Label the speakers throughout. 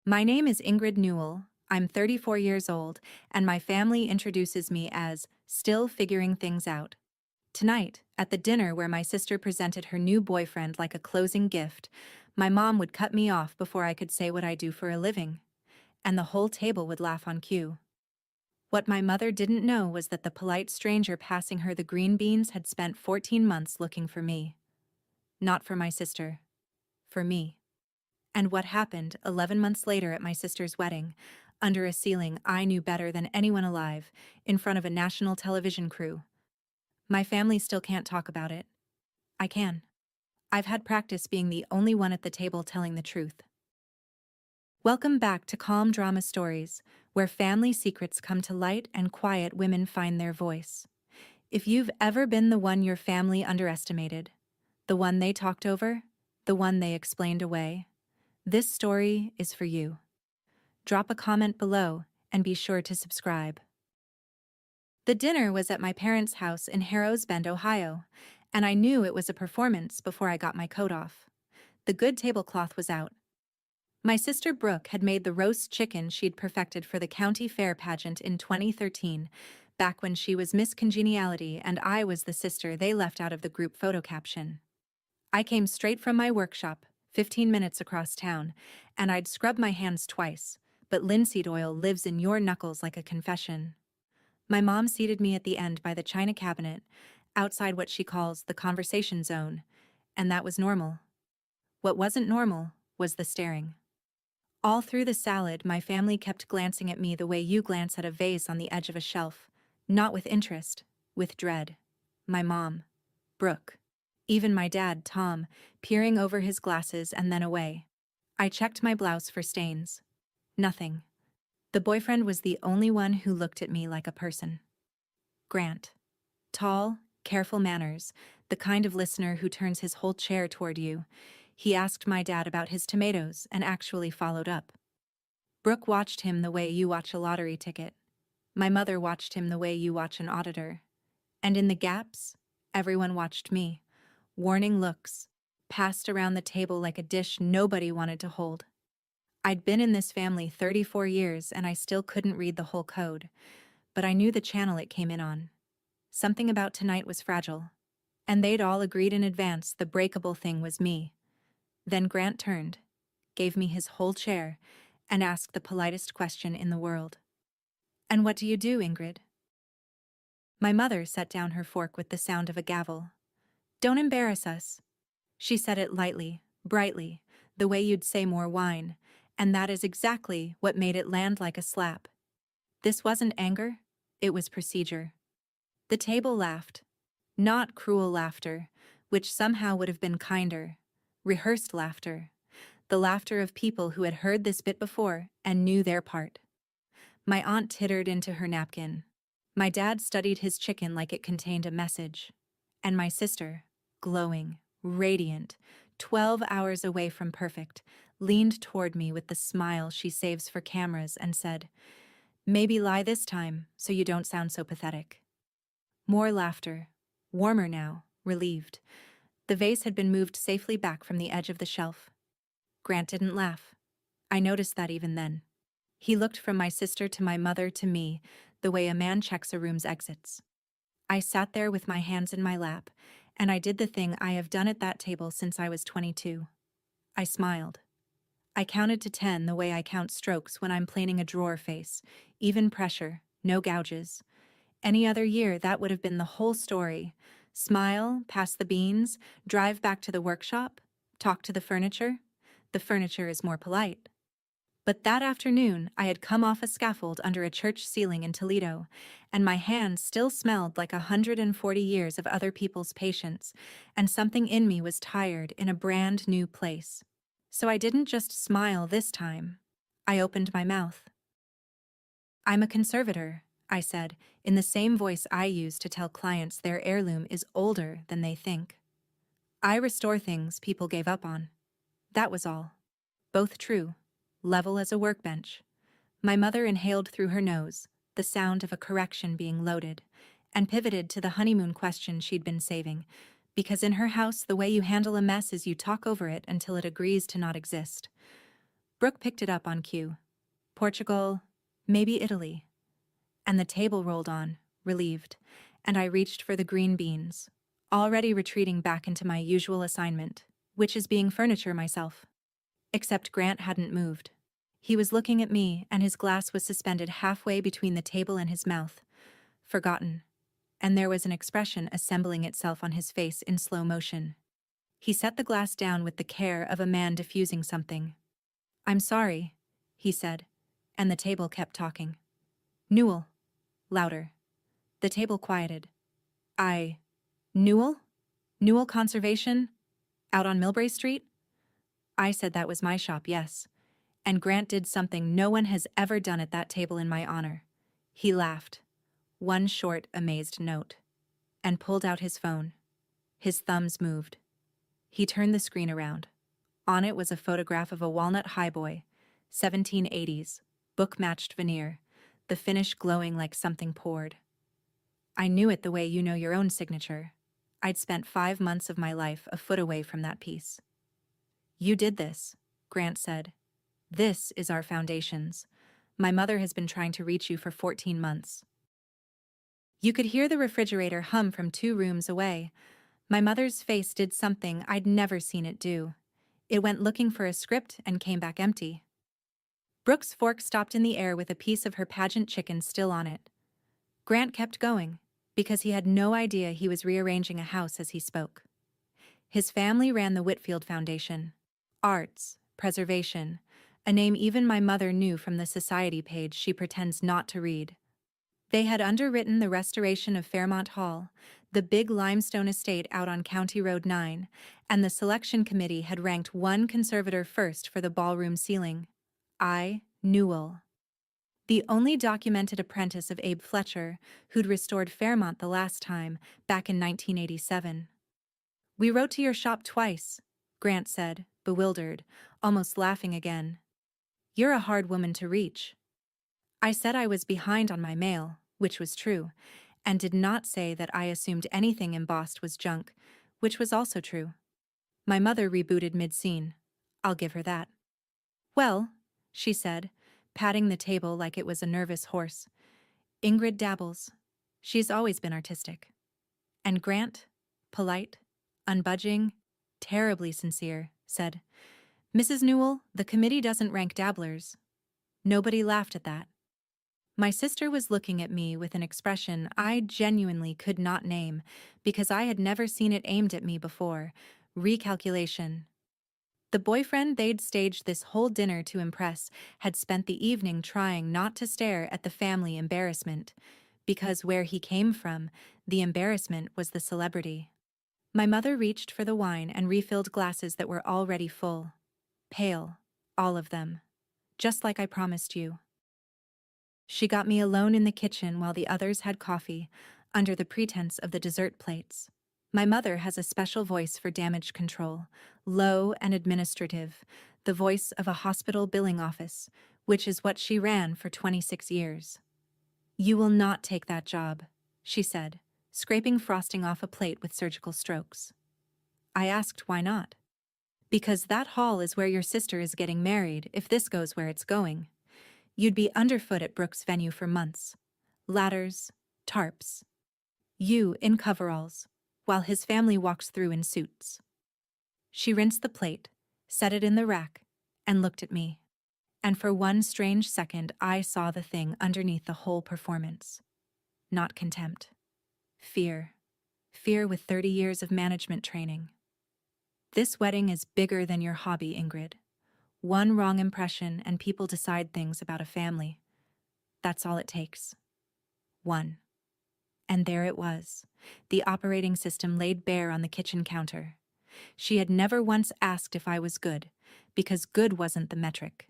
Speaker 1: My name is Ingrid Newell. I'm 34 years old, and my family introduces me as still figuring things out. Tonight, at the dinner where my sister presented her new boyfriend like a closing gift, my mom would cut me off before I could say what I do for a living, and the whole table would laugh on cue. What my mother didn't know was that the polite stranger passing her the green beans had spent 14 months looking for me. Not for my sister. For me. And what happened 11 months later at my sister's wedding, under a ceiling I knew better than anyone alive, in front of a national television crew. My family still can't talk about it. I can. I've had practice being the only one at the table telling the truth. Welcome back to Calm Drama Stories, where family secrets come to light and quiet women find their voice. If you've ever been the one your family underestimated, the one they talked over, the one they explained away, this story is for you. Drop a comment below and be sure to subscribe. The dinner was at my parents' house in Harrows Bend, Ohio, and I knew it was a performance before I got my coat off. The good tablecloth was out. My sister Brooke had made the roast chicken she'd perfected for the county fair pageant in 2013, back when she was Miss Congeniality and I was the sister they left out of the group photo caption. I came straight from my workshop, 15 minutes across town, and I'd scrub my hands twice, but linseed oil lives in your knuckles like a confession. My mom seated me at the end by the china cabinet, outside what she calls the conversation zone, and that was normal. What wasn't normal was the staring. All through the salad, my family kept glancing at me the way you glance at a vase on the edge of a shelf, not with interest, with dread. My mom, Brooke. Even my dad, Tom, peering over his glasses and then away. I checked my blouse for stains. Nothing. The boyfriend was the only one who looked at me like a person. Grant. Tall, careful manners, the kind of listener who turns his whole chair toward you. He asked my dad about his tomatoes and actually followed up. Brooke watched him the way you watch a lottery ticket. My mother watched him the way you watch an auditor. And in the gaps, everyone watched me. Warning looks, passed around the table like a dish nobody wanted to hold. I'd been in this family 34 years and I still couldn't read the whole code, but I knew the channel it came in on. Something about tonight was fragile, and they'd all agreed in advance the breakable thing was me. Then Grant turned, gave me his whole chair, and asked the politest question in the world. "And what do you do, Ingrid?" My mother set down her fork with the sound of a gavel. "Don't embarrass us." She said it lightly, brightly, the way you'd say more wine, and that is exactly what made it land like a slap. This wasn't anger, it was procedure. The table laughed. Not cruel laughter, which somehow would have been kinder. Rehearsed laughter. The laughter of people who had heard this bit before and knew their part. My aunt tittered into her napkin. My dad studied his chicken like it contained a message. And my sister, glowing, radiant, 12 hours away from perfect, leaned toward me with the smile she saves for cameras and said, "Maybe lie this time so you don't sound so pathetic." More laughter, warmer now, relieved. The vase had been moved safely back from the edge of the shelf. Grant didn't laugh. I noticed that even then. He looked from my sister to my mother to me, the way a man checks a room's exits. I sat there with my hands in my lap, and I did the thing I have done at that table since I was 22. I smiled. I counted to 10 the way I count strokes when I'm planing a drawer face, even pressure, no gouges. Any other year that would have been the whole story. Smile, pass the beans, drive back to the workshop, talk to the furniture. The furniture is more polite. But that afternoon, I had come off a scaffold under a church ceiling in Toledo, and my hands still smelled like 140 years of other people's patience, and something in me was tired in a brand new place. So I didn't just smile this time. I opened my mouth. "I'm a conservator," I said, in the same voice I use to tell clients their heirloom is older than they think. "I restore things people gave up on." That was all. Both true. Level as a workbench. My mother inhaled through her nose, the sound of a correction being loaded, and pivoted to the honeymoon question she'd been saving, because in her house the way you handle a mess is you talk over it until it agrees to not exist. Brooke picked it up on cue. Portugal, maybe Italy. And the table rolled on, relieved, and I reached for the green beans, already retreating back into my usual assignment, which is being furniture myself. Except Grant hadn't moved. He was looking at me, and his glass was suspended halfway between the table and his mouth. Forgotten. And there was an expression assembling itself on his face in slow motion. He set the glass down with the care of a man diffusing something. "I'm sorry," he said, and the table kept talking. "Newell." Louder. The table quieted. Newell? Newell Conservation? Out on Millbrae Street?" I said that was my shop, yes. And Grant did something no one has ever done at that table in my honor. He laughed. One short, amazed note. And pulled out his phone. His thumbs moved. He turned the screen around. On it was a photograph of a walnut highboy, 1780s, book-matched veneer, the finish glowing like something poured. I knew it the way you know your own signature. I'd spent 5 months of my life a foot away from that piece. "You did this," Grant said. "This is our foundations. My mother has been trying to reach you for 14 months. You could hear the refrigerator hum from 2 rooms away. My mother's face did something I'd never seen it do. It went looking for a script and came back empty. Brooke's fork stopped in the air with a piece of her pageant chicken still on it. Grant kept going, because he had no idea he was rearranging a house as he spoke. His family ran the Whitfield Foundation. Arts, preservation, a name even my mother knew from the society page she pretends not to read. They had underwritten the restoration of Fairmont Hall, the big limestone estate out on County Road 9, and the selection committee had ranked one conservator first for the ballroom ceiling. Newell. The only documented apprentice of Abe Fletcher, who'd restored Fairmont the last time, back in 1987. "We wrote to your shop twice," Grant said, bewildered, almost laughing again. "You're a hard woman to reach." I said I was behind on my mail, which was true, and did not say that I assumed anything embossed was junk, which was also true. My mother rebooted mid-scene. I'll give her that. "Well," she said, patting the table like it was a nervous horse, "Ingrid dabbles. She's always been artistic." And Grant, polite, unbudging, terribly sincere, said, "Mrs. Newell, the committee doesn't rank dabblers." Nobody laughed at that. My sister was looking at me with an expression I genuinely could not name because I had never seen it aimed at me before: recalculation. The boyfriend they'd staged this whole dinner to impress had spent the evening trying not to stare at the family embarrassment, because where he came from, the embarrassment was the celebrity. My mother reached for the wine and refilled glasses that were already full. Pale, all of them. Just like I promised you. She got me alone in the kitchen while the others had coffee, under the pretense of the dessert plates. My mother has a special voice for damage control, low and administrative, the voice of a hospital billing office, which is what she ran for 26 years. "You will not take that job," she said, scraping frosting off a plate with surgical strokes. I asked why not. "Because that hall is where your sister is getting married, if this goes where it's going. You'd be underfoot at Brooke's venue for months. Ladders, tarps. You in coveralls, while his family walks through in suits." She rinsed the plate, set it in the rack, and looked at me. And for one strange second I saw the thing underneath the whole performance. Not contempt. Fear. Fear with 30 years of management training. "This wedding is bigger than your hobby, Ingrid. One wrong impression and people decide things about a family. That's all it takes. One." And there it was, the operating system laid bare on the kitchen counter. She had never once asked if I was good, because good wasn't the metric.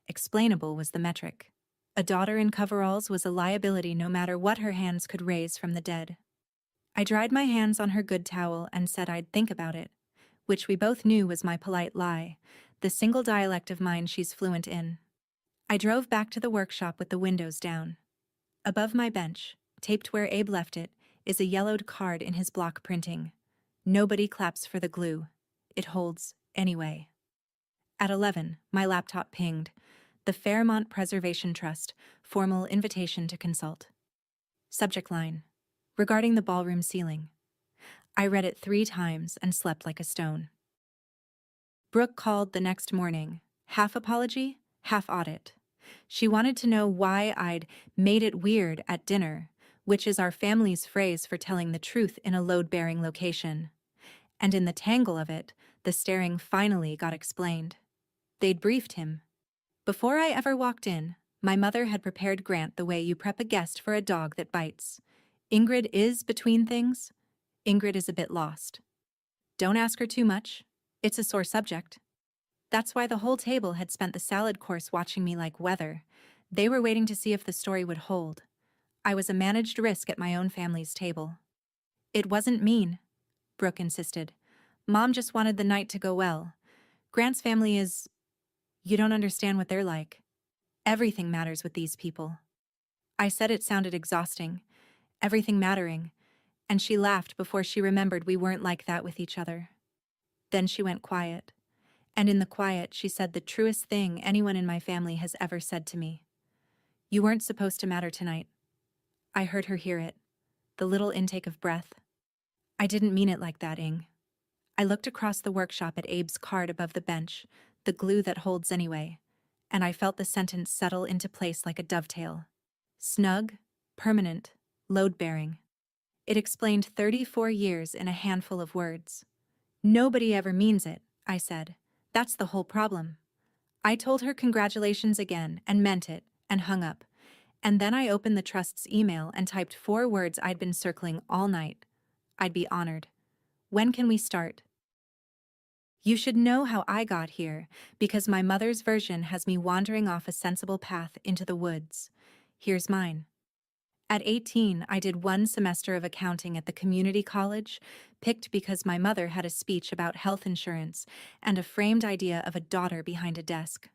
Speaker 1: Explainable was the metric. A daughter in coveralls was a liability no matter what her hands could raise from the dead. I dried my hands on her good towel and said I'd think about it, which we both knew was my polite lie, the single dialect of mine she's fluent in. I drove back to the workshop with the windows down. Above my bench, taped where Abe left it, is a yellowed card in his block printing. "Nobody claps for the glue. It holds anyway." At 11, my laptop pinged. The Fairmont Preservation Trust, formal invitation to consult. Subject line: regarding the ballroom ceiling. I read it 3 times and slept like a stone. Brooke called the next morning, half apology, half audit. She wanted to know why I'd made it weird at dinner, which is our family's phrase for telling the truth in a load-bearing location. And in the tangle of it, the staring finally got explained. They'd briefed him. Before I ever walked in, my mother had prepared Grant the way you prep a guest for a dog that bites. Ingrid is between things. Ingrid is a bit lost. Don't ask her too much. It's a sore subject. That's why the whole table had spent the salad course watching me like weather. They were waiting to see if the story would hold. I was a managed risk at my own family's table. It wasn't mean, Brooke insisted. Mom just wanted the night to go well. Grant's family is... You don't understand what they're like. Everything matters with these people. I said it sounded exhausting. Everything mattering. And she laughed before she remembered we weren't like that with each other. Then she went quiet. And in the quiet, she said the truest thing anyone in my family has ever said to me. You weren't supposed to matter tonight. I heard her hear it. The little intake of breath. I didn't mean it like that, Ing. I looked across the workshop at Abe's card above the bench, the glue that holds anyway, and I felt the sentence settle into place like a dovetail. Snug, permanent, load-bearing. It explained 34 years in a handful of words. Nobody ever means it, I said. That's the whole problem. I told her congratulations again and meant it, and hung up. And then I opened the trust's email and typed 4 words I'd been circling all night. I'd be honored. When can we start? You should know how I got here, because my mother's version has me wandering off a sensible path into the woods. Here's mine. At 18, I did 1 semester of accounting at the community college, picked because my mother had a speech about health insurance and a framed idea of a daughter behind a desk.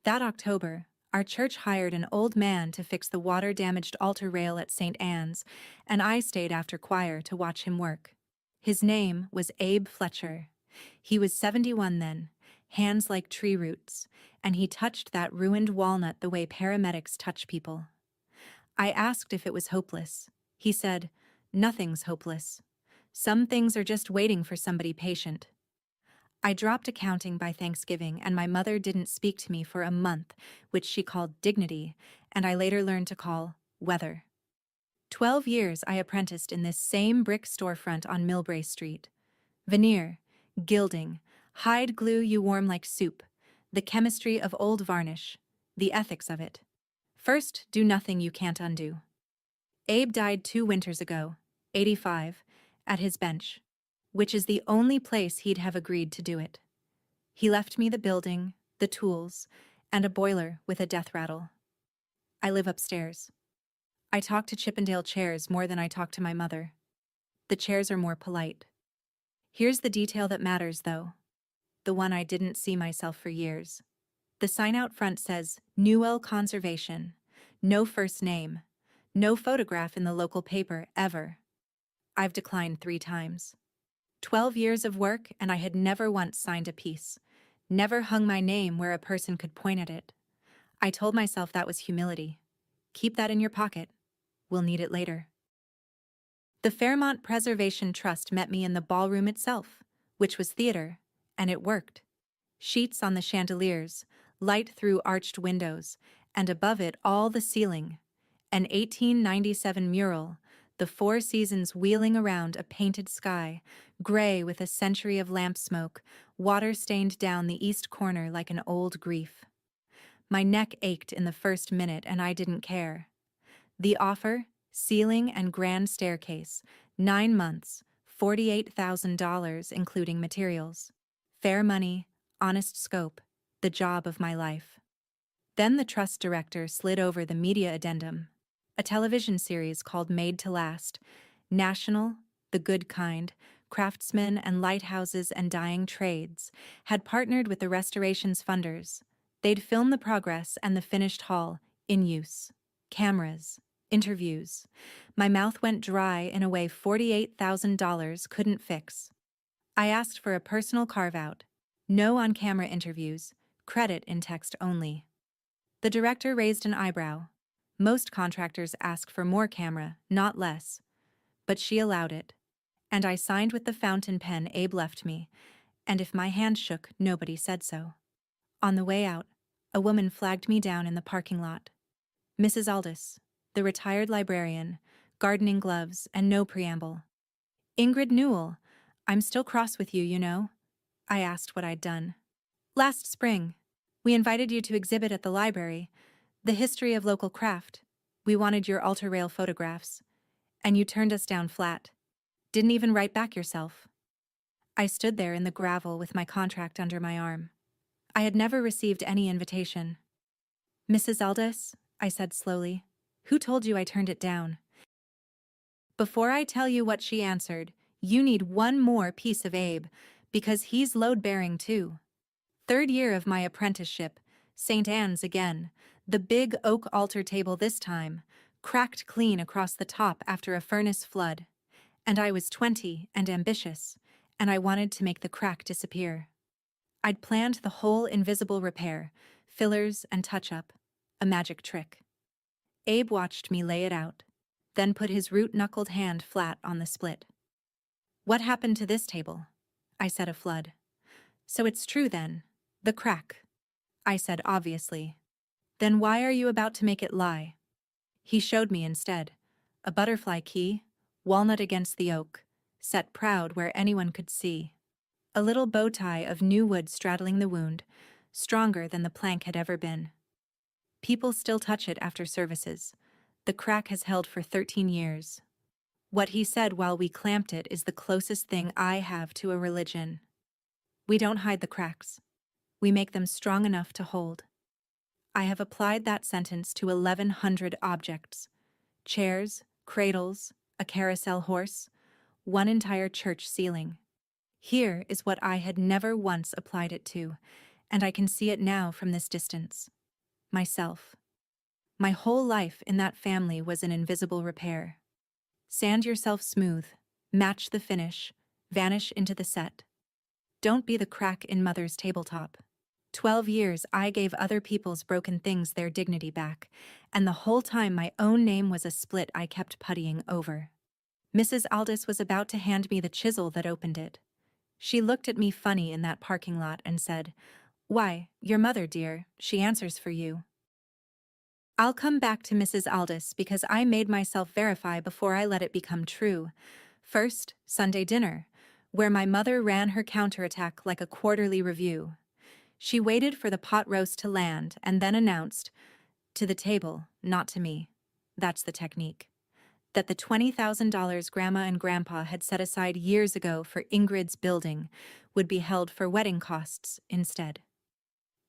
Speaker 1: That October, our church hired an old man to fix the water-damaged altar rail at St. Anne's, and I stayed after choir to watch him work. His name was Abe Fletcher. He was 71 then, hands like tree roots, and he touched that ruined walnut the way paramedics touch people. I asked if it was hopeless. He said, "Nothing's hopeless. Some things are just waiting for somebody patient." I dropped accounting by Thanksgiving, and my mother didn't speak to me for a month, which she called dignity, and I later learned to call weather. 12 years I apprenticed in this same brick storefront on Millbrae Street. Veneer, gilding, hide glue you warm like soup, the chemistry of old varnish, the ethics of it. First, do nothing you can't undo. Abe died 2 winters ago, 85, at his bench, which is the only place he'd have agreed to do it. He left me the building, the tools, and a boiler with a death rattle. I live upstairs. I talk to Chippendale chairs more than I talk to my mother. The chairs are more polite. Here's the detail that matters, though. The one I didn't see myself for years. The sign out front says, Newell Conservation. No first name. No photograph in the local paper, ever. I've declined 3 times. 12 years of work, and I had never once signed a piece. Never hung my name where a person could point at it. I told myself that was humility. Keep that in your pocket. We'll need it later. The Fairmont Preservation Trust met me in the ballroom itself, which was theater, and it worked. Sheets on the chandeliers, light through arched windows, and above it all the ceiling. An 1897 mural, the 4 seasons wheeling around a painted sky, gray with a century of lamp smoke, water stained down the east corner like an old grief. My neck ached in the first minute, and I didn't care. The offer, ceiling and grand staircase, 9 months, $48,000 including materials. Fair money, honest scope, the job of my life. Then the trust director slid over the media addendum, a television series called Made to Last, national, the good kind, craftsmen and lighthouses and dying trades, had partnered with the restoration's funders. They'd film the progress and the finished hall, in use. Cameras, interviews. My mouth went dry in a way $48,000 couldn't fix. I asked for a personal carve-out. No on-camera interviews, Credit in text only. The director raised an eyebrow. Most contractors ask for more camera, not less. But she allowed it. And I signed with the fountain pen Abe left me, and if my hand shook, nobody said so. On the way out, a woman flagged me down in the parking lot. Mrs. Aldous, the retired librarian, gardening gloves, and no preamble. Ingrid Newell, I'm still cross with you, you know. I asked what I'd done. Last spring, we invited you to exhibit at the library, the history of local craft. We wanted your altar rail photographs. And you turned us down flat. Didn't even write back yourself. I stood there in the gravel with my contract under my arm. I had never received any invitation. Mrs. Aldous, I said slowly, who told you I turned it down? Before I tell you what she answered, you need one more piece of Abe, because he's load-bearing too. Third year of my apprenticeship, St. Anne's again, the big oak altar table this time, cracked clean across the top after a furnace flood. And I was 20 and ambitious, and I wanted to make the crack disappear. I'd planned the whole invisible repair, fillers and touch-up, a magic trick. Abe watched me lay it out, then put his root-knuckled hand flat on the split. What happened to this table? I said, a flood. So it's true then, the crack. I said obviously. Then why are you about to make it lie? He showed me instead, a butterfly key, walnut against the oak, set proud where anyone could see. A little bow tie of new wood straddling the wound, stronger than the plank had ever been. People still touch it after services. The crack has held for 13 years. What he said while we clamped it is the closest thing I have to a religion. We don't hide the cracks. We make them strong enough to hold. I have applied that sentence to 1,100 objects. Chairs, cradles, a carousel horse, one entire church ceiling. Here is what I had never once applied it to, and I can see it now from this distance. Myself. My whole life in that family was an invisible repair. Sand yourself smooth, match the finish, vanish into the set. Don't be the crack in mother's tabletop. 12 years I gave other people's broken things their dignity back, and the whole time my own name was a split I kept puttying over. Mrs. Aldous was about to hand me the chisel that opened it. She looked at me funny in that parking lot and said, "Why, your mother, dear, she answers for you." I'll come back to Mrs. Aldous because I made myself verify before I let it become true. First, Sunday dinner, where my mother ran her counterattack like a quarterly review. She waited for the pot roast to land and then announced, to the table, not to me, that's the technique, that the $20,000 Grandma and Grandpa had set aside years ago for Ingrid's building would be held for wedding costs instead.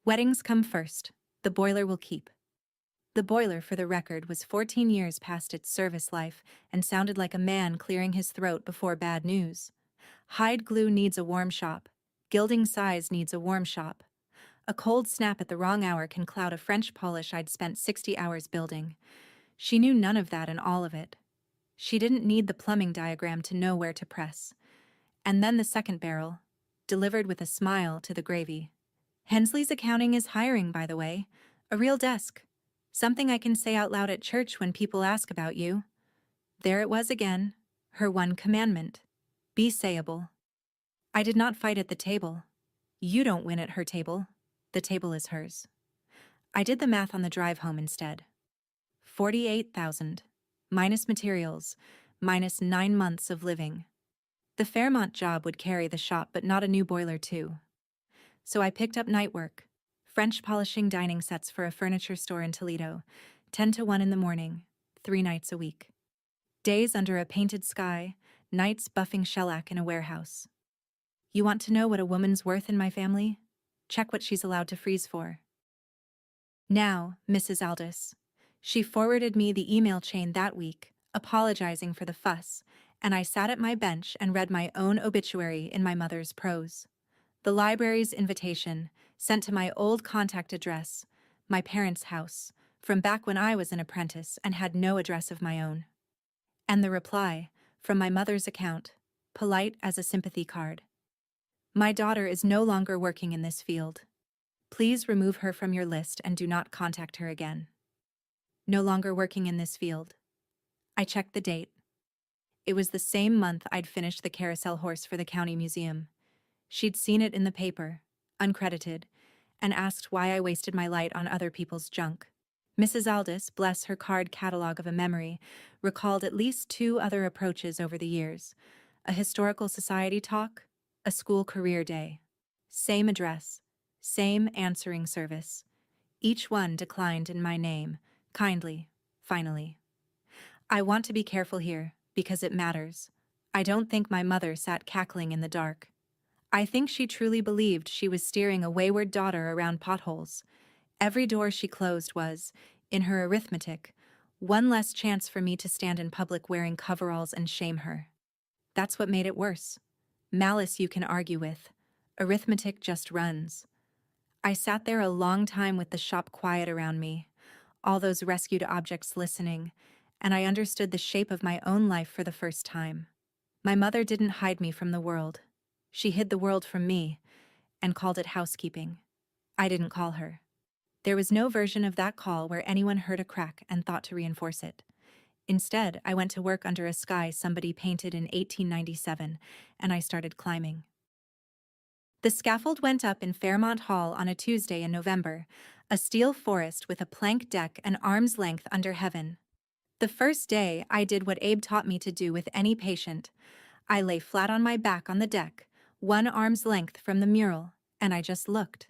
Speaker 1: Weddings come first, the boiler will keep. The boiler, for the record, was 14 years past its service life and sounded like a man clearing his throat before bad news. Hide glue needs a warm shop. Gilding size needs a warm shop. A cold snap at the wrong hour can cloud a French polish I'd spent 60 hours building. She knew none of that and all of it. She didn't need the plumbing diagram to know where to press. And then the second barrel, delivered with a smile to the gravy. Hensley's Accounting is hiring, by the way. A real desk. Something I can say out loud at church when people ask about you. There it was again, her one commandment. Be sayable. I did not fight at the table. You don't win at her table. The table is hers. I did the math on the drive home instead. 48,000, minus materials, minus 9 months of living. The Fairmont job would carry the shop, but not a new boiler too. So I picked up night work, French polishing dining sets for a furniture store in Toledo, 10 to 1 in the morning, 3 nights a week. Days under a painted sky, nights buffing shellac in a warehouse. You want to know what a woman's worth in my family? Check what she's allowed to freeze for. Now, Mrs. Aldous. She forwarded me the email chain that week, apologizing for the fuss, and I sat at my bench and read my own obituary in my mother's prose. The library's invitation, sent to my old contact address, my parents' house, from back when I was an apprentice and had no address of my own. And the reply, from my mother's account, polite as a sympathy card. My daughter is no longer working in this field. Please remove her from your list and do not contact her again. No longer working in this field. I checked the date. It was the same month I'd finished the carousel horse for the county museum. She'd seen it in the paper, uncredited, and asked why I wasted my light on other people's junk. Mrs. Aldis, bless her card catalog of a memory, recalled at least 2 other approaches over the years: a historical society talk, a school career day. Same address, same answering service. Each one declined in my name, kindly, finally. I want to be careful here, because it matters. I don't think my mother sat cackling in the dark. I think she truly believed she was steering a wayward daughter around potholes. Every door she closed was, in her arithmetic, one less chance for me to stand in public wearing coveralls and shame her. That's what made it worse. Malice you can argue with. Arithmetic just runs. I sat there a long time with the shop quiet around me, all those rescued objects listening, and I understood the shape of my own life for the first time. My mother didn't hide me from the world. She hid the world from me, and called it housekeeping. I didn't call her. There was no version of that call where anyone heard a crack and thought to reinforce it. Instead, I went to work under a sky somebody painted in 1897, and I started climbing. The scaffold went up in Fairmont Hall on a Tuesday in November, a steel forest with a plank deck an arm's length under heaven. The first day, I did what Abe taught me to do with any patient. I lay flat on my back on the deck, 1 arm's length from the mural, and I just looked.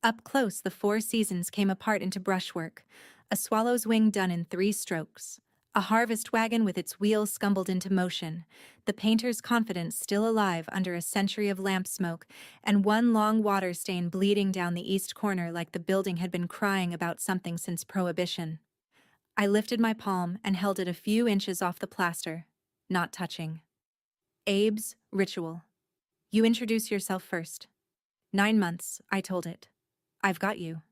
Speaker 1: Up close, the 4 seasons came apart into brushwork, a swallow's wing done in 3 strokes, a harvest wagon with its wheels scumbled into motion, the painter's confidence still alive under a century of lamp smoke, and 1 long water stain bleeding down the east corner like the building had been crying about something since Prohibition. I lifted my palm and held it a few inches off the plaster, not touching. Abe's ritual. You introduce yourself first. 9 months, I told it. I've got you.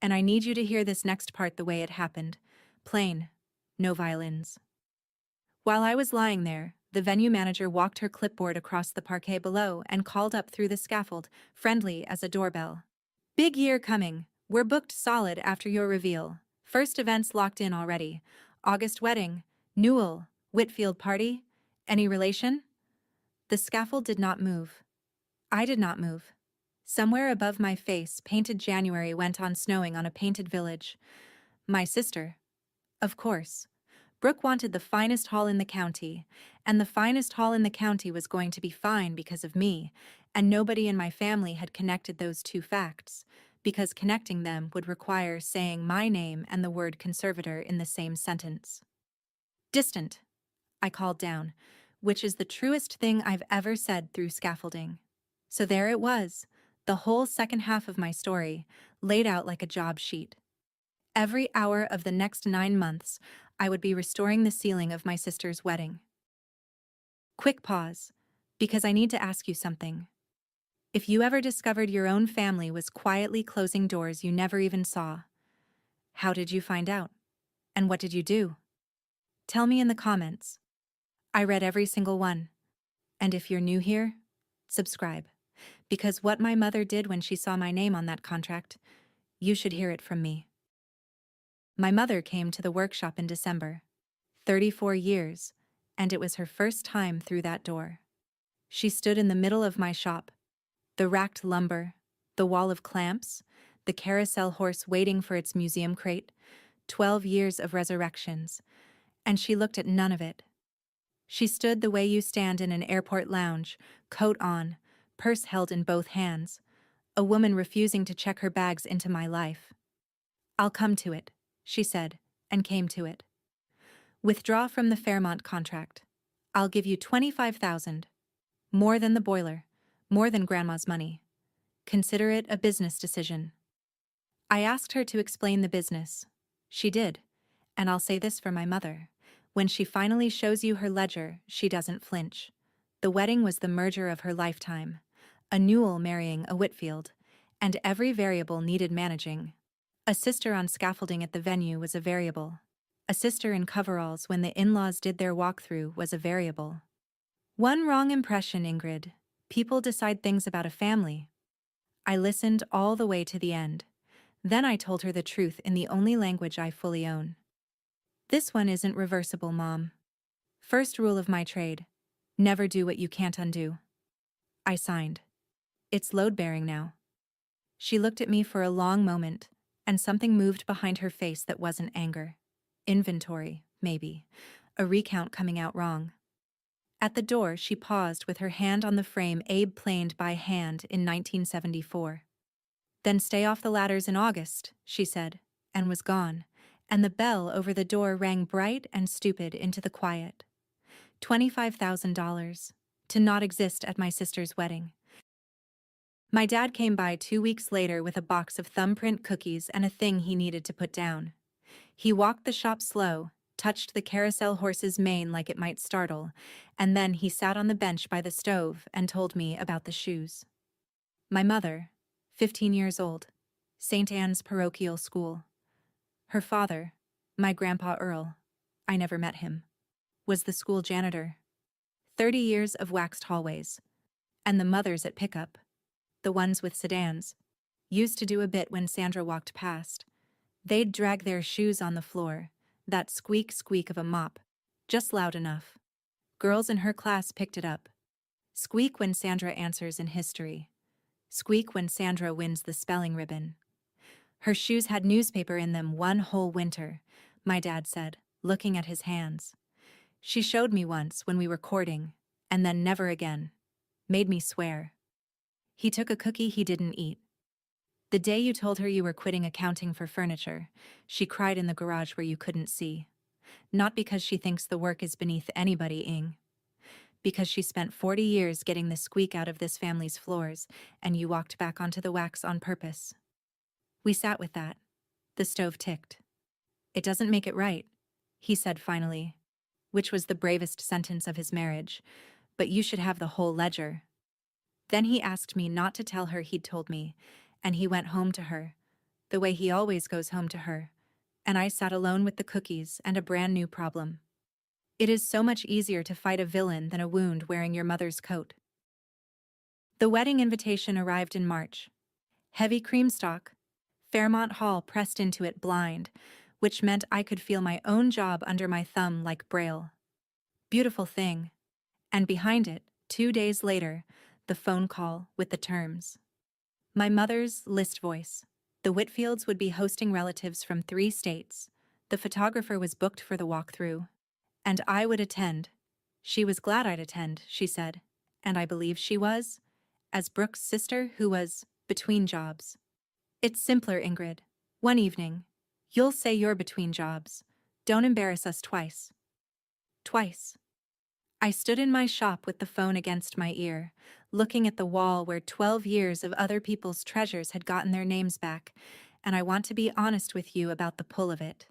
Speaker 1: And I need you to hear this next part the way it happened. Plain. No violins. While I was lying there, the venue manager walked her clipboard across the parquet below and called up through the scaffold, friendly as a doorbell. Big year coming. We're booked solid after your reveal. First events locked in already. August wedding. Newell. Whitfield party. Any relation? The scaffold did not move. I did not move. Somewhere above my face, painted January went on snowing on a painted village. My sister. Of course. Brooke wanted the finest hall in the county, and the finest hall in the county was going to be fine because of me, and nobody in my family had connected those 2 facts, because connecting them would require saying my name and the word conservator in the same sentence. Distant, I called down, which is the truest thing I've ever said through scaffolding. So there it was, the whole second half of my story, laid out like a job sheet. Every hour of the next 9 months, I would be restoring the ceiling of my sister's wedding. Quick pause, because I need to ask you something. If you ever discovered your own family was quietly closing doors you never even saw, how did you find out? And what did you do? Tell me in the comments. I read every single one. And if you're new here, subscribe. Because what my mother did when she saw my name on that contract, you should hear it from me. My mother came to the workshop in December. 34 years, and it was her first time through that door. She stood in the middle of my shop. The racked lumber, the wall of clamps, the carousel horse waiting for its museum crate, 12 years of resurrections, and she looked at none of it. She stood the way you stand in an airport lounge, coat on, purse held in both hands, a woman refusing to check her bags into my life. I'll come to it, she said, and came to it. Withdraw from the Fairmont contract. I'll give you $25,000. More than the boiler, more than Grandma's money. Consider it a business decision. I asked her to explain the business. She did, and I'll say this for my mother. When she finally shows you her ledger, she doesn't flinch. The wedding was the merger of her lifetime. A Newell marrying a Whitfield, and every variable needed managing. A sister on scaffolding at the venue was a variable. A sister in coveralls when the in-laws did their walkthrough was a variable. One wrong impression, Ingrid. People decide things about a family. I listened all the way to the end. Then I told her the truth in the only language I fully own. This one isn't reversible, Mom. First rule of my trade: never do what you can't undo. I signed. It's load-bearing now. She looked at me for a long moment, and something moved behind her face that wasn't anger. Inventory, maybe. A recount coming out wrong. At the door, she paused with her hand on the frame Abe planed by hand in 1974. Then stay off the ladders in August, she said, and was gone, and the bell over the door rang bright and stupid into the quiet. $25,000. To not exist at my sister's wedding. My dad came by 2 weeks later with a box of thumbprint cookies and a thing he needed to put down. He walked the shop slow, touched the carousel horse's mane like it might startle, and then he sat on the bench by the stove and told me about the shoes. My mother, 15 years old, St. Anne's parochial school. Her father, my grandpa Earl, I never met him, was the school janitor. 30 years of waxed hallways. And the mothers at pickup, the ones with sedans, used to do a bit when Sandra walked past. They'd drag their shoes on the floor, that squeak of a mop, just loud enough. Girls in her class picked it up. Squeak when Sandra answers in history. Squeak when Sandra wins the spelling ribbon. Her shoes had newspaper in them one whole winter, my dad said, looking at his hands. She showed me once when we were courting, and then never again. Made me swear. He took a cookie he didn't eat. The day you told her you were quitting accounting for furniture, she cried in the garage where you couldn't see. Not because she thinks the work is beneath anybody, Ing. Because she spent 40 years getting the squeak out of this family's floors, and you walked back onto the wax on purpose. We sat with that. The stove ticked. It doesn't make it right, he said finally, which was the bravest sentence of his marriage, but you should have the whole ledger. Then he asked me not to tell her he'd told me, and he went home to her, the way he always goes home to her, and I sat alone with the cookies and a brand new problem. It is so much easier to fight a villain than a wound wearing your mother's coat. The wedding invitation arrived in March. Heavy creamstock, Fairmont Hall pressed into it blind, which meant I could feel my own job under my thumb like Braille. Beautiful thing. And behind it, 2 days later, the phone call with the terms. My mother's list voice. The Whitfields would be hosting relatives from 3 states. The photographer was booked for the walkthrough. And I would attend. She was glad I'd attend, she said. And I believe she was, as Brooke's sister who was between jobs. It's simpler, Ingrid. One evening. You'll say you're between jobs. Don't embarrass us twice. Twice. I stood in my shop with the phone against my ear, looking at the wall where 12 years of other people's treasures had gotten their names back, and I want to be honest with you about the pull of it.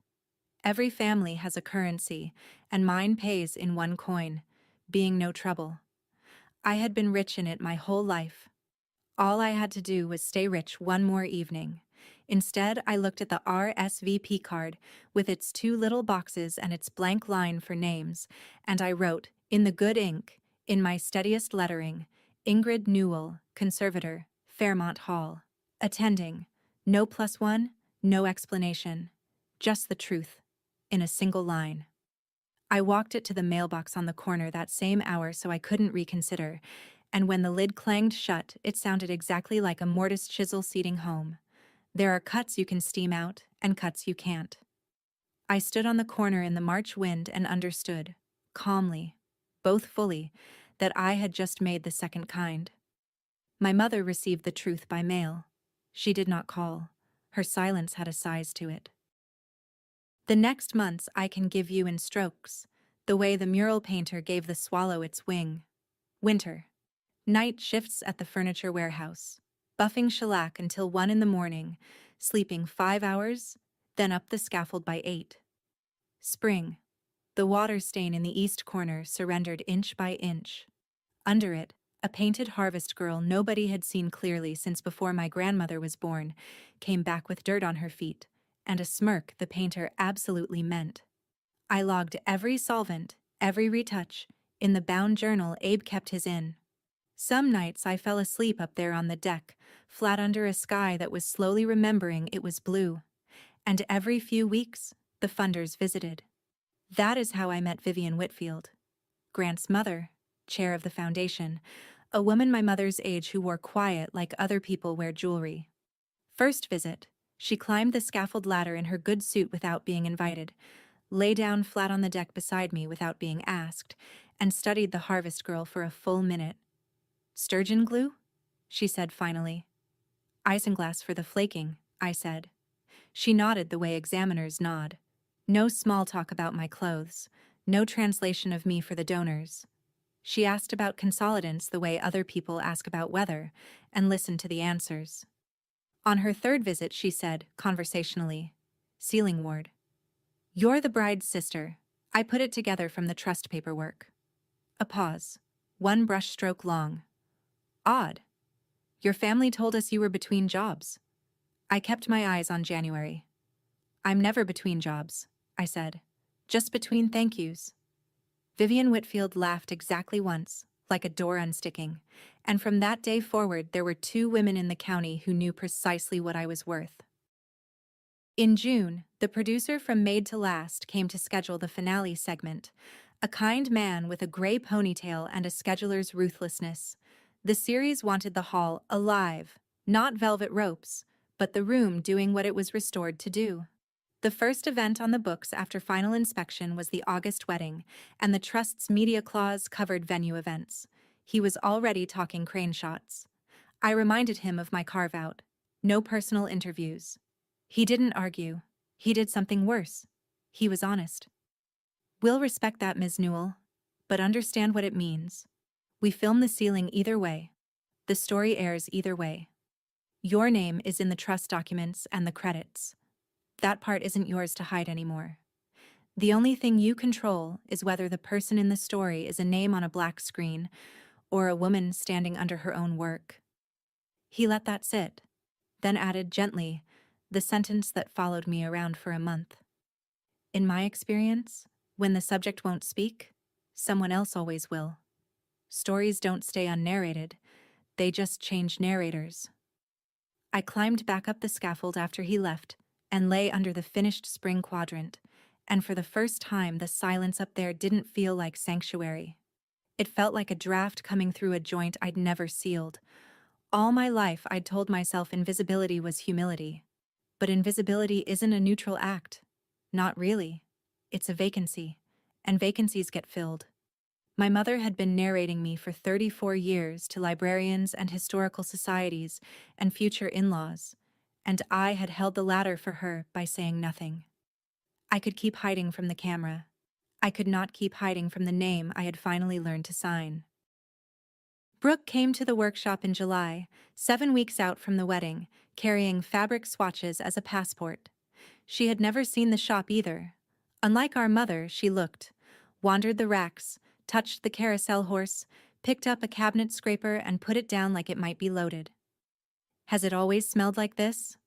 Speaker 1: Every family has a currency, and mine pays in one coin, being no trouble. I had been rich in it my whole life. All I had to do was stay rich one more evening. Instead, I looked at the RSVP card with its 2 little boxes and its blank line for names, and I wrote, in the good ink, in my steadiest lettering, Ingrid Newell, conservator, Fairmont Hall. Attending. No +1, no explanation. Just the truth. In a single line. I walked it to the mailbox on the corner that same hour so I couldn't reconsider, and when the lid clanged shut, it sounded exactly like a mortise chisel seating home. There are cuts you can steam out, and cuts you can't. I stood on the corner in the March wind and understood, calmly, both fully, that I had just made the second kind. My mother received the truth by mail. She did not call. Her silence had a size to it. The next months I can give you in strokes, the way the mural painter gave the swallow its wing. Winter. Night shifts at the furniture warehouse, buffing shellac until 1 in the morning, sleeping 5 hours, then up the scaffold by 8. Spring. The water stain in the east corner surrendered inch by inch. Under it, a painted harvest girl nobody had seen clearly since before my grandmother was born, came back with dirt on her feet, and a smirk the painter absolutely meant. I logged every solvent, every retouch, in the bound journal Abe kept his in. Some nights I fell asleep up there on the deck, flat under a sky that was slowly remembering it was blue. And every few weeks, the funders visited. That is how I met Vivian Whitfield, Grant's mother, chair of the foundation, a woman my mother's age who wore quiet like other people wear jewelry. First visit, she climbed the scaffold ladder in her good suit without being invited, lay down flat on the deck beside me without being asked, and studied the harvest girl for a full minute. "Sturgeon glue?" she said finally. "Isinglass for the flaking," I said. She nodded the way examiners nod. No small talk about my clothes, no translation of me for the donors. She asked about consolidants the way other people ask about weather, and listened to the answers. On her third visit she said, conversationally, "Sealing ward. You're the bride's sister. I put it together from the trust paperwork." A pause. One brush stroke long. "Odd. Your family told us you were between jobs." I kept my eyes on January. "I'm never between jobs," I said. "Just between thank yous." Vivian Whitfield laughed exactly once, like a door unsticking, and from that day forward there were 2 women in the county who knew precisely what I was worth. In June, the producer from Made to Last came to schedule the finale segment, a kind man with a gray ponytail and a scheduler's ruthlessness. The series wanted the hall alive, not velvet ropes, but the room doing what it was restored to do. The first event on the books after final inspection was the August wedding, and the Trust's media clause covered venue events. He was already talking crane shots. I reminded him of my carve-out. No personal interviews. He didn't argue. He did something worse. He was honest. "We'll respect that, Ms. Newell, but understand what it means. We film the ceiling either way. The story airs either way. Your name is in the trust documents and the credits. That part isn't yours to hide anymore. The only thing you control is whether the person in the story is a name on a black screen or a woman standing under her own work." He let that sit, then added gently the sentence that followed me around for a month. "In my experience, when the subject won't speak, someone else always will. Stories don't stay unnarrated, they just change narrators." I climbed back up the scaffold after he left and lay under the finished spring quadrant, and for the first time the silence up there didn't feel like sanctuary. It felt like a draft coming through a joint I'd never sealed. All my life I'd told myself invisibility was humility. But invisibility isn't a neutral act. Not really. It's a vacancy, and vacancies get filled. My mother had been narrating me for 34 years to librarians and historical societies and future in-laws, and I had held the ladder for her by saying nothing. I could keep hiding from the camera. I could not keep hiding from the name I had finally learned to sign. Brooke came to the workshop in July, 7 weeks out from the wedding, carrying fabric swatches as a passport. She had never seen the shop either. Unlike our mother, she looked, wandered the racks, touched the carousel horse, picked up a cabinet scraper and put it down like it might be loaded. "Has it always smelled like this?"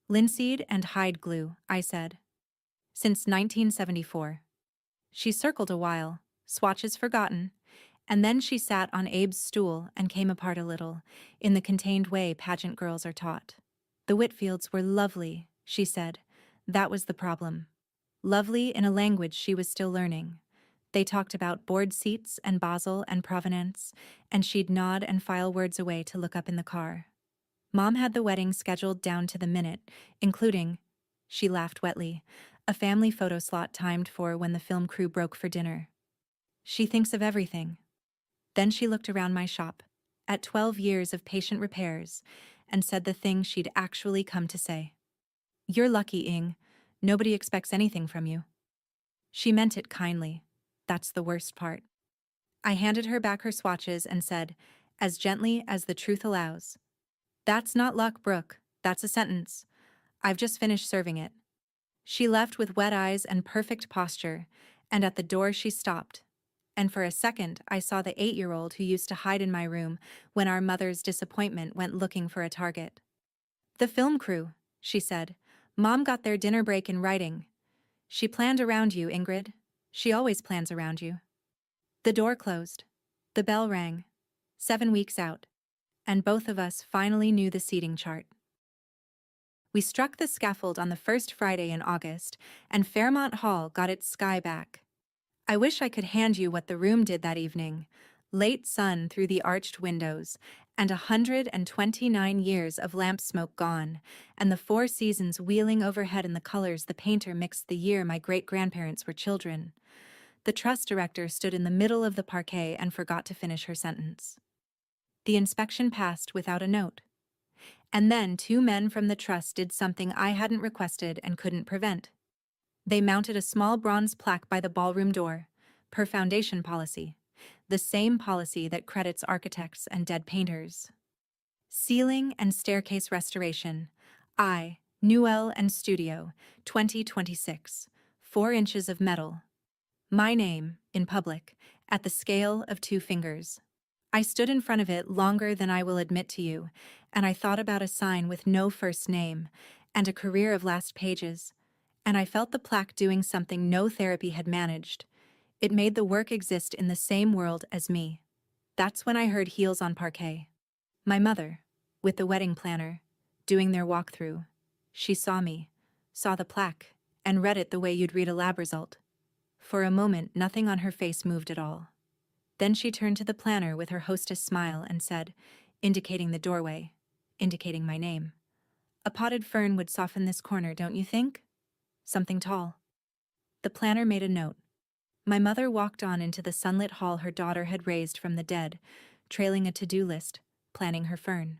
Speaker 1: "Linseed and hide glue," I said. "Since 1974. She circled a while, swatches forgotten, and then she sat on Abe's stool and came apart a little, in the contained way pageant girls are taught. "The Whitfields were lovely," she said. That was the problem. Lovely in a language she was still learning. They talked about board seats and Basel and provenance, and she'd nod and file words away to look up in the car. Mom had the wedding scheduled down to the minute, including, she laughed wetly, a family photo slot timed for when the film crew broke for dinner. "She thinks of everything." Then she looked around my shop, at 12 years of patient repairs, and said the thing she'd actually come to say. "You're lucky, Ing. Nobody expects anything from you." She meant it kindly. That's the worst part. I handed her back her swatches and said, as gently as the truth allows, "That's not luck, Brooke. That's a sentence. I've just finished serving it." She left with wet eyes and perfect posture, and at the door she stopped. And for a second I saw the 8-year-old who used to hide in my room when our mother's disappointment went looking for a target. "The film crew," she said. "Mom got their dinner break in writing. She planned around you, Ingrid. She always plans around you." The door closed. The bell rang. 7 weeks out, and both of us finally knew the seating chart. We struck the scaffold on the first Friday in August, and Fairmont Hall got its sky back. I wish I could hand you what the room did that evening. Late sun through the arched windows, and 129 years of lamp smoke gone, and the 4 seasons wheeling overhead in the colors the painter mixed the year my great-grandparents were children. The trust director stood in the middle of the parquet and forgot to finish her sentence. The inspection passed without a note. And then 2 men from the trust did something I hadn't requested and couldn't prevent. They mounted a small bronze plaque by the ballroom door, per foundation policy, the same policy that credits architects and dead painters. Ceiling and staircase restoration, Newell and Studio, 2026, 4 inches of metal. My name, in public, at the scale of 2 fingers. I stood in front of it longer than I will admit to you, and I thought about a sign with no first name, and a career of last pages, and I felt the plaque doing something no therapy had managed. It made the work exist in the same world as me. That's when I heard heels on parquet. My mother, with the wedding planner, doing their walkthrough. She saw me, saw the plaque, and read it the way you'd read a lab result. For a moment, nothing on her face moved at all. Then she turned to the planner with her hostess smile and said, indicating the doorway, indicating my name, "A potted fern would soften this corner, don't you think? Something tall." The planner made a note. My mother walked on into the sunlit hall her daughter had raised from the dead, trailing a to-do list, planning her fern.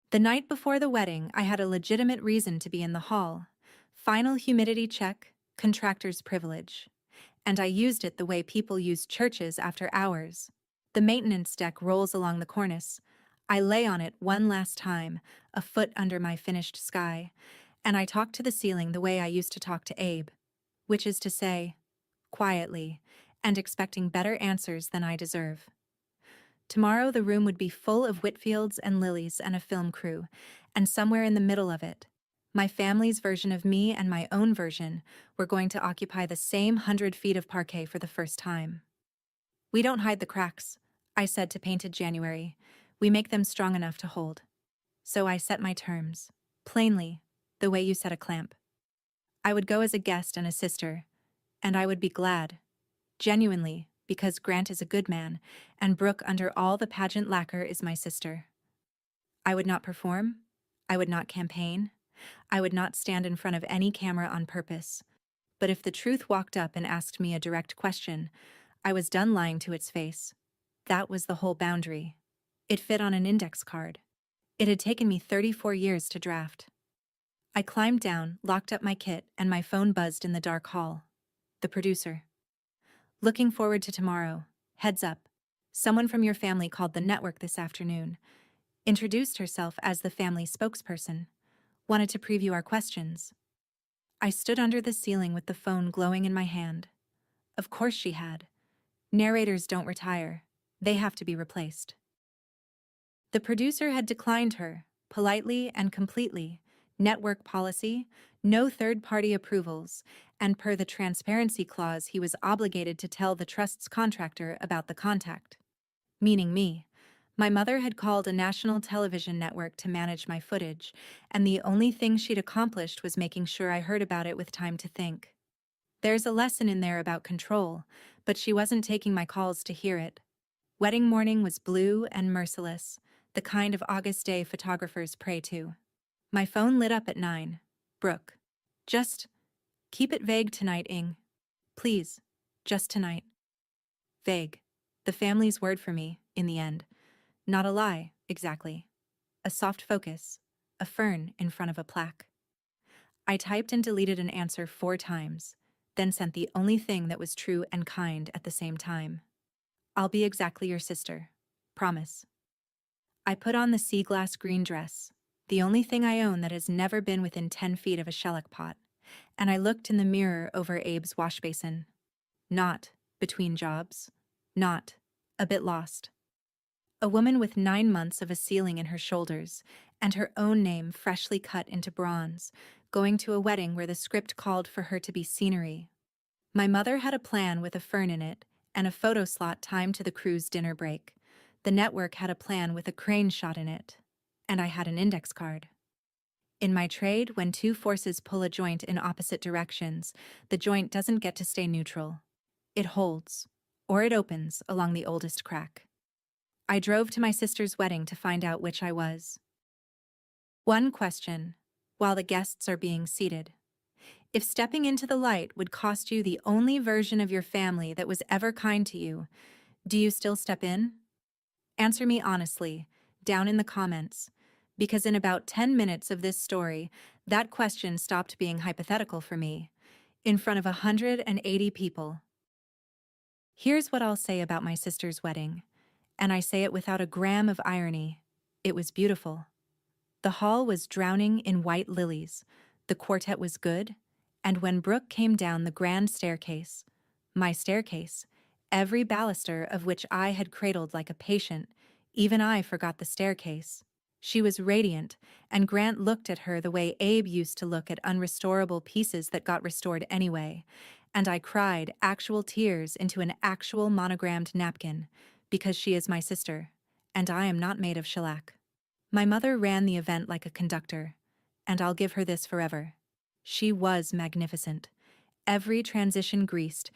Speaker 1: The night before the wedding, I had a legitimate reason to be in the hall. Final humidity check, contractor's privilege. And I used it the way people use churches after hours. The maintenance deck rolls along the cornice. I lay on it one last time, a foot under my finished sky, and I talked to the ceiling the way I used to talk to Abe, which is to say, quietly, and expecting better answers than I deserve. Tomorrow the room would be full of Whitfields and Lilies and a film crew, and somewhere in the middle of it, my family's version of me and my own version were going to occupy the same 100 feet of parquet for the first time. "We don't hide the cracks," I said to Painted January. "We make them strong enough to hold." So I set my terms, plainly, the way you set a clamp. I would go as a guest and a sister, and I would be glad, genuinely, because Grant is a good man, and Brooke under all the pageant lacquer is my sister. I would not perform, I would not campaign, I would not stand in front of any camera on purpose. But if the truth walked up and asked me a direct question, I was done lying to its face. That was the whole boundary. It fit on an index card. It had taken me 34 years to draft. I climbed down, locked up my kit, and my phone buzzed in the dark hall. The producer. "Looking forward to tomorrow. Heads up. Someone from your family called the network this afternoon. Introduced herself as the family spokesperson. Wanted to preview our questions." I stood under the ceiling with the phone glowing in my hand. Of course she had. Narrators don't retire. They have to be replaced. The producer had declined her, politely and completely. Network policy, no third-party approvals, and per the transparency clause he was obligated to tell the trust's contractor about the contact. Meaning me. My mother had called a national television network to manage my footage, and the only thing she'd accomplished was making sure I heard about it with time to think. There's a lesson in there about control, but she wasn't taking my calls to hear it. Wedding morning was blue and merciless, the kind of August day photographers pray to. My phone lit up at 9. "Brooke. Just keep it vague tonight, Ing. Please, just tonight." Vague. The family's word for me, in the end. Not a lie, exactly. A soft focus, a fern in front of a plaque. I typed and deleted an answer 4 times, then sent the only thing that was true and kind at the same time. "I'll be exactly your sister. Promise." I put on the sea glass green dress, the only thing I own that has never been within 10 feet of a shellac pot, and I looked in the mirror over Abe's wash basin. Not between jobs. Not a bit lost. A woman with 9 months of a ceiling in her shoulders, and her own name freshly cut into bronze, going to a wedding where the script called for her to be scenery. My mother had a plan with a fern in it, and a photo slot timed to the crew's dinner break. The network had a plan with a crane shot in it, and I had an index card. In my trade, when two forces pull a joint in opposite directions, the joint doesn't get to stay neutral. It holds, or it opens along the oldest crack. I drove to my sister's wedding to find out which I was. One question, while the guests are being seated. If stepping into the light would cost you the only version of your family that was ever kind to you, do you still step in? Answer me honestly, down in the comments, because in about 10 minutes of this story, that question stopped being hypothetical for me, in front of 180 people. Here's what I'll say about my sister's wedding, and I say it without a gram of irony. It was beautiful. The hall was drowning in white lilies, the quartet was good, and when Brooke came down the grand staircase, my staircase, every baluster of which I had cradled like a patient, even I forgot the staircase. She was radiant, and Grant looked at her the way Abe used to look at unrestorable pieces that got restored anyway, and I cried actual tears into an actual monogrammed napkin, because she is my sister, and I am not made of shellac. My mother ran the event like a conductor, and I'll give her this forever. She was magnificent. Every transition greased,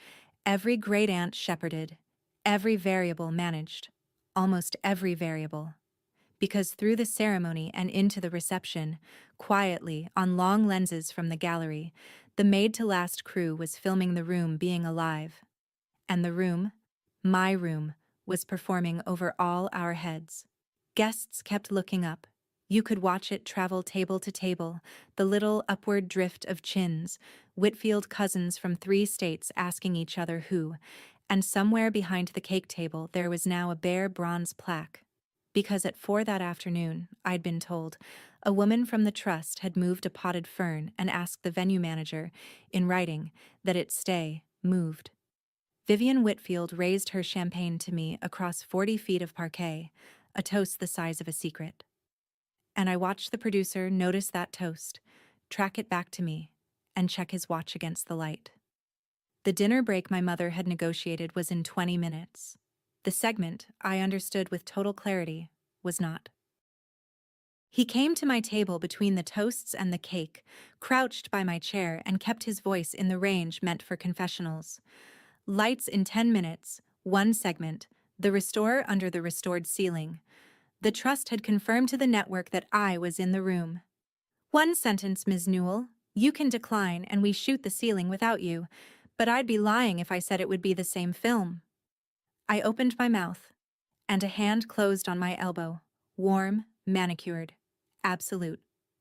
Speaker 1: every great-aunt shepherded, every variable managed, almost every variable. Because through the ceremony and into the reception, quietly, on long lenses from the gallery, the made-to-last crew was filming the room being alive. And the room, my room, was performing over all our heads. Guests kept looking up. You could watch it travel table to table, the little upward drift of chins, Whitfield cousins from 3 states asking each other who, and somewhere behind the cake table there was now a bare bronze plaque. Because at 4 that afternoon, I'd been told, a woman from the trust had moved a potted fern and asked the venue manager, in writing, that it stay moved. Vivian Whitfield raised her champagne to me across 40 feet of parquet, a toast the size of a secret. And I watched the producer notice that toast, track it back to me, and check his watch against the light. The dinner break my mother had negotiated was in 20 minutes. The segment, I understood with total clarity, was not. He came to my table between the toasts and the cake, crouched by my chair, and kept his voice in the range meant for confessionals. Lights in 10 minutes, one segment, the restorer under the restored ceiling. The trust had confirmed to the network that I was in the room. One sentence, Ms. Newell. You can decline and we shoot the ceiling without you, but I'd be lying if I said it would be the same film. I opened my mouth, and a hand closed on my elbow, warm, manicured, absolute.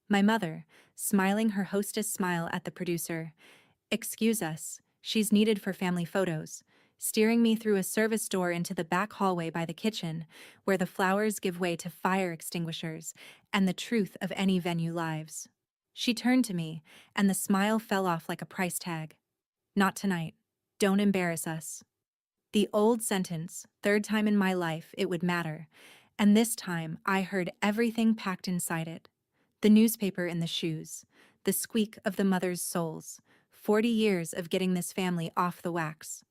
Speaker 1: My mother, smiling her hostess smile at the producer. Excuse us, she's needed for family photos, steering me through a service door into the back hallway by the kitchen, where the flowers give way to fire extinguishers and the truth of any venue lives. She turned to me, and the smile fell off like a price tag. Not tonight. Don't embarrass us. The old sentence, 3rd time in my life it would matter, and this time I heard everything packed inside it. The newspaper in the shoes, the squeak of the mother's souls, 40 years of getting this family off the wax.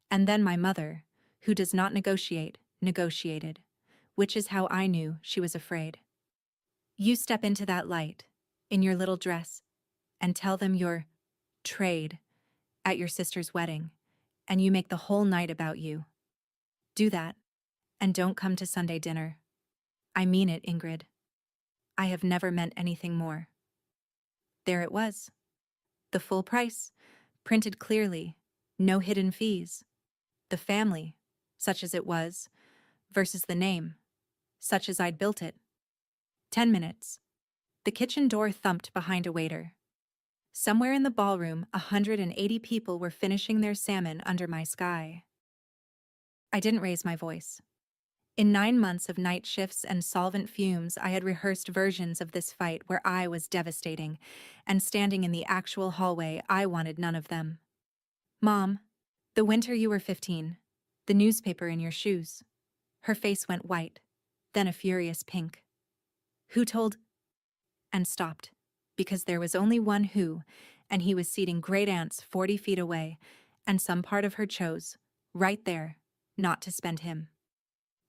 Speaker 1: And then my mother, who does not negotiate, negotiated, which is how I knew she was afraid. You step into that light, in your little dress, and tell them your trade at your sister's wedding, and you make the whole night about you. Do that, and don't come to Sunday dinner. I mean it, Ingrid. I have never meant anything more. There it was. The full price, printed clearly, no hidden fees. The family, such as it was, versus the name, such as I'd built it. 10 minutes. The kitchen door thumped behind a waiter. Somewhere in the ballroom, 180 people were finishing their salmon under my sky. I didn't raise my voice. In 9 months of night shifts and solvent fumes, I had rehearsed versions of this fight where I was devastating, and standing in the actual hallway, I wanted none of them. Mom, the winter you were 15, the newspaper in your shoes. Her face went white, then a furious pink. Who told? And stopped, because there was only one who, and he was seating great aunts 40 feet away, and some part of her chose, right there, not to spend him.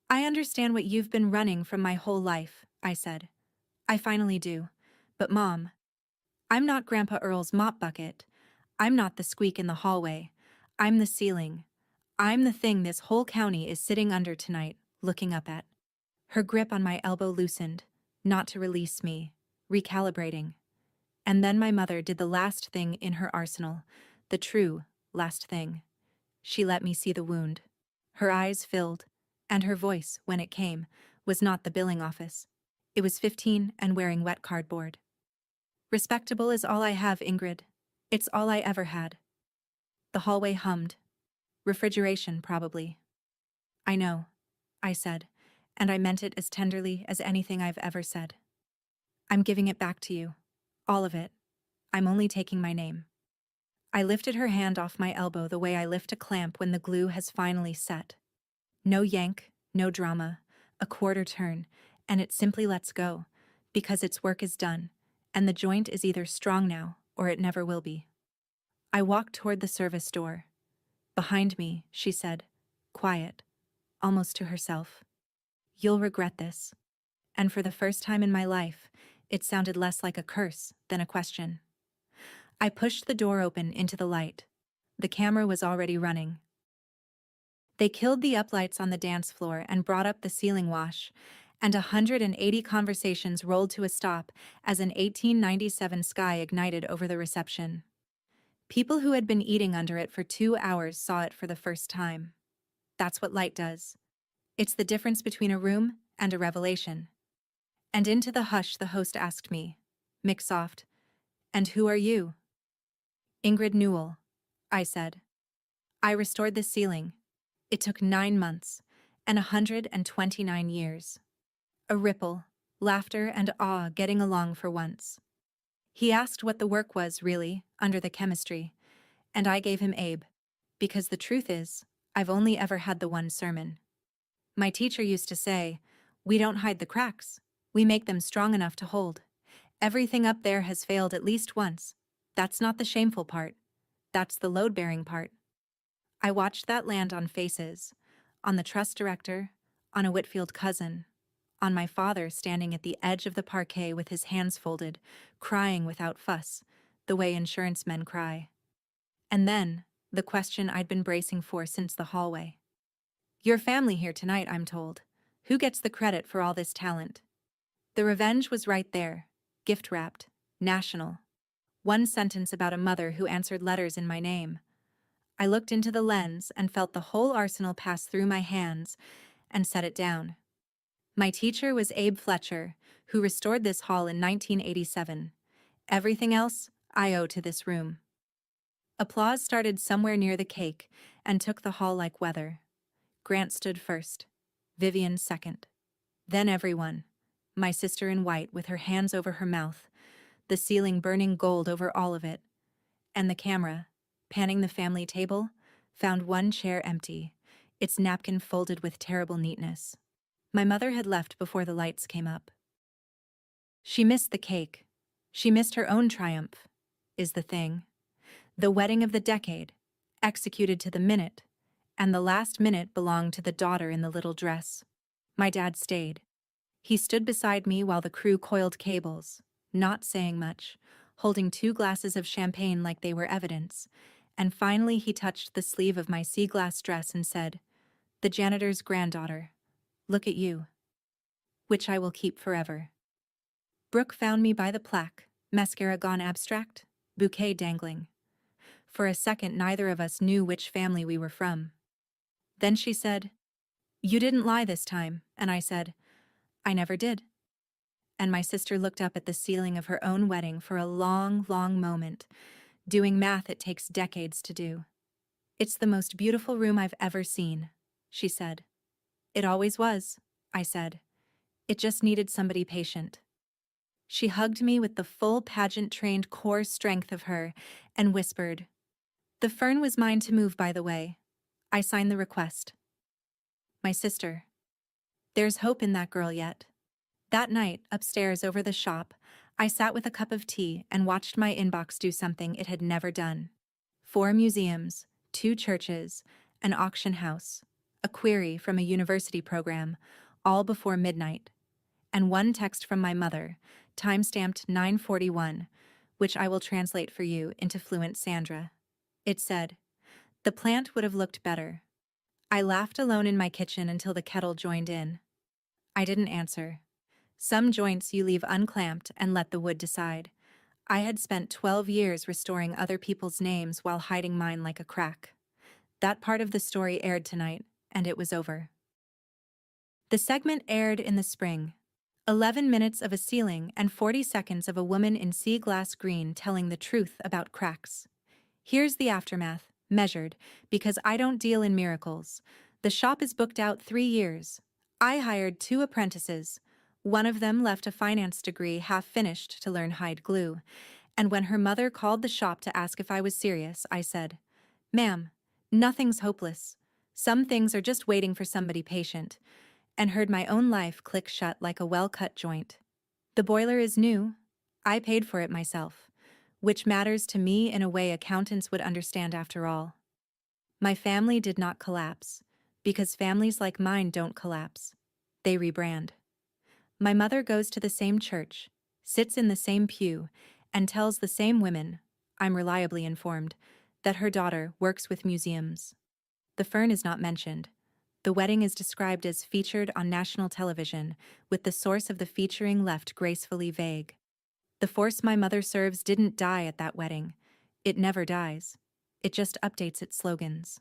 Speaker 1: I understand what you've been running from my whole life, I said. I finally do. But Mom, I'm not Grandpa Earl's mop bucket. I'm not the squeak in the hallway. I'm the ceiling. I'm the thing this whole county is sitting under tonight, looking up at. Her grip on my elbow loosened, not to release me, recalibrating. And then my mother did the last thing in her arsenal, the true last thing. She let me see the wound. Her eyes filled, and her voice, when it came, was not the billing office. It was 15 and wearing wet cardboard. Respectable is all I have, Ingrid. It's all I ever had. The hallway hummed. Refrigeration, probably. I know, I said, and I meant it as tenderly as anything I've ever said. I'm giving it back to you. All of it. I'm only taking my name. I lifted her hand off my elbow the way I lift a clamp when the glue has finally set. No yank, no drama, a quarter turn, and it simply lets go, because its work is done, and the joint is either strong now or it never will be. I walked toward the service door. Behind me, she said, quiet, almost to herself. You'll regret this. And for the first time in my life, it sounded less like a curse than a question. I pushed the door open into the light. The camera was already running. They killed the uplights on the dance floor and brought up the ceiling wash, and 180 conversations rolled to a stop as an 1897 sky ignited over the reception. People who had been eating under it for 2 hours saw it for the first time. That's what light does. It's the difference between a room and a revelation. And into the hush the host asked me, Mick-soft, "And who are you?" "Ingrid Newell," I said. "I restored the ceiling. It took 9 months, and 129 years." A ripple, laughter and awe getting along for once. He asked what the work was, really, under the chemistry, and I gave him Abe, because the truth is, I've only ever had the one sermon. My teacher used to say, "We don't hide the cracks, we make them strong enough to hold. Everything up there has failed at least once. That's not the shameful part. That's the load-bearing part." I watched that land on faces, on the trust director, on a Whitfield cousin, on my father standing at the edge of the parquet with his hands folded, crying without fuss, the way insurance men cry. And then, the question I'd been bracing for since the hallway. Your family here tonight, I'm told. Who gets the credit for all this talent? The revenge was right there, gift-wrapped, national. One sentence about a mother who answered letters in my name. I looked into the lens and felt the whole arsenal pass through my hands and set it down. My teacher was Abe Fletcher, who restored this hall in 1987. Everything else I owe to this room. Applause started somewhere near the cake and took the hall like weather. Grant stood first, Vivian second. Then everyone, my sister in white with her hands over her mouth, the ceiling burning gold over all of it, and the camera, panning the family table, found one chair empty, its napkin folded with terrible neatness. My mother had left before the lights came up. She missed the cake. She missed her own triumph, is the thing. The wedding of the decade, executed to the minute, and the last minute belonged to the daughter in the little dress. My dad stayed. He stood beside me while the crew coiled cables, not saying much, holding 2 glasses of champagne like they were evidence, and finally he touched the sleeve of my sea glass dress and said, "The janitor's granddaughter. Look at you." Which I will keep forever. Brooke found me by the plaque, mascara gone abstract, bouquet dangling. For a second neither of us knew which family we were from. Then she said, "You didn't lie this time," and I said, "I never did." And my sister looked up at the ceiling of her own wedding for a long, long moment, doing math it takes decades to do. "It's the most beautiful room I've ever seen," she said. "It always was," I said. "It just needed somebody patient." She hugged me with the full pageant-trained core strength of her and whispered, "The fern was mine to move, by the way. I signed the request." My sister. There's hope in that girl yet. That night, upstairs over the shop, I sat with a cup of tea and watched my inbox do something it had never done. 4 museums, 2 churches, an auction house, a query from a university program, all before midnight, and one text from my mother, time-stamped 9:41, which I will translate for you into fluent Sandra. It said, "The plant would have looked better." I laughed alone in my kitchen until the kettle joined in. I didn't answer. Some joints you leave unclamped and let the wood decide. I had spent 12 years restoring other people's names while hiding mine like a crack. That part of the story aired tonight, and it was over. The segment aired in the spring. 11 minutes of a ceiling and 40 seconds of a woman in sea glass green telling the truth about cracks. Here's the aftermath, measured, because I don't deal in miracles. The shop is booked out 3 years. I hired 2 apprentices. One of them left a finance degree half-finished to learn hide glue. And when her mother called the shop to ask if I was serious, I said, "Ma'am, nothing's hopeless. Some things are just waiting for somebody patient," and heard my own life click shut like a well-cut joint. The boiler is new. I paid for it myself, which matters to me in a way accountants would understand after all. My family did not collapse, because families like mine don't collapse. They rebrand. My mother goes to the same church, sits in the same pew, and tells the same women, I'm reliably informed, that her daughter works with museums. The fern is not mentioned. The wedding is described as featured on national television, with the source of the featuring left gracefully vague. The force my mother serves didn't die at that wedding. It never dies. It just updates its slogans.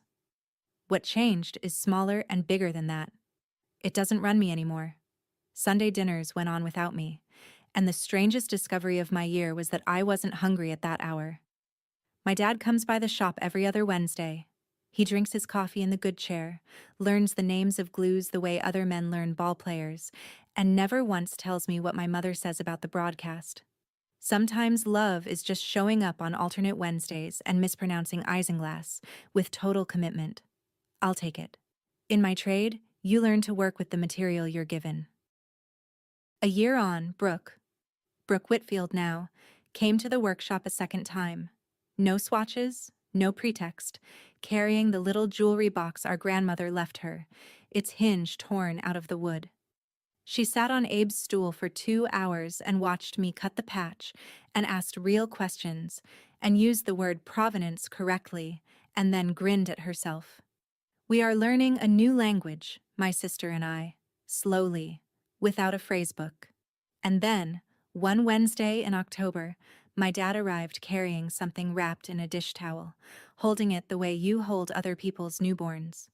Speaker 1: What changed is smaller and bigger than that. It doesn't run me anymore. Sunday dinners went on without me, and the strangest discovery of my year was that I wasn't hungry at that hour. My dad comes by the shop every other Wednesday. He drinks his coffee in the good chair, learns the names of glues the way other men learn ball players, and never once tells me what my mother says about the broadcast. Sometimes love is just showing up on alternate Wednesdays and mispronouncing isinglass with total commitment. I'll take it. In my trade, you learn to work with the material you're given. A year on, Brooke Whitfield now, came to the workshop a second time. No swatches, no pretext, carrying the little jewelry box our grandmother left her, its hinge torn out of the wood. She sat on Abe's stool for 2 hours and watched me cut the patch and asked real questions and used the word provenance correctly and then grinned at herself. We are learning a new language, my sister and I, slowly, without a phrasebook. And then, one Wednesday in October, my dad arrived carrying something wrapped in a dish towel, holding it the way you hold other people's newborns.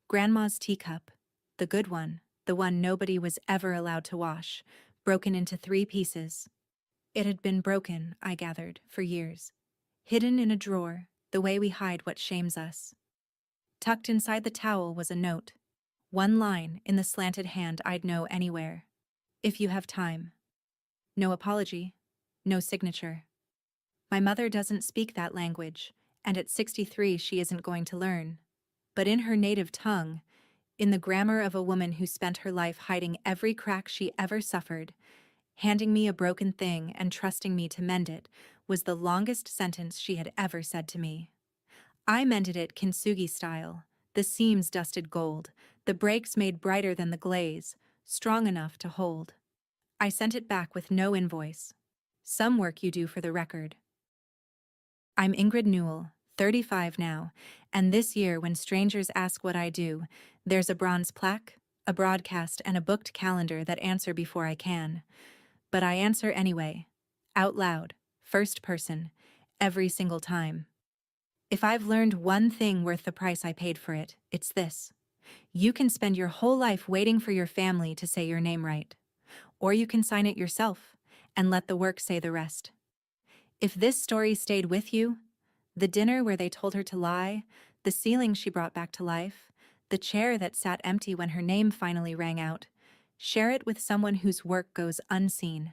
Speaker 1: Grandma's teacup, the good one, the one nobody was ever allowed to wash, broken into 3 pieces. It had been broken, I gathered, for years. Hidden in a drawer, the way we hide what shames us. Tucked inside the towel was a note. One line in the slanted hand I'd know anywhere. If you have time. No apology. No signature. My mother doesn't speak that language, and at 63 she isn't going to learn. But in her native tongue, in the grammar of a woman who spent her life hiding every crack she ever suffered, handing me a broken thing and trusting me to mend it, was the longest sentence she had ever said to me. I mended it kintsugi style, the seams dusted gold, the breaks made brighter than the glaze, strong enough to hold. I sent it back with no invoice. Some work you do for the record. I'm Ingrid Newell, 35 now, and this year when strangers ask what I do, there's a bronze plaque, a broadcast, and a booked calendar that answer before I can. But I answer anyway, out loud, first person, every single time. If I've learned one thing worth the price I paid for it, it's this. You can spend your whole life waiting for your family to say your name right. Or you can sign it yourself and let the work say the rest. If this story stayed with you, the dinner where they told her to lie, the ceiling she brought back to life, the chair that sat empty when her name finally rang out, share it with someone whose work goes unseen.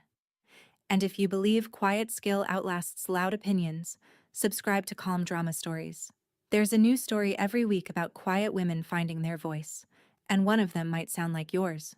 Speaker 1: And if you believe quiet skill outlasts loud opinions, subscribe to Calm Drama Stories. There's a new story every week about quiet women finding their voice, and one of them might sound like yours.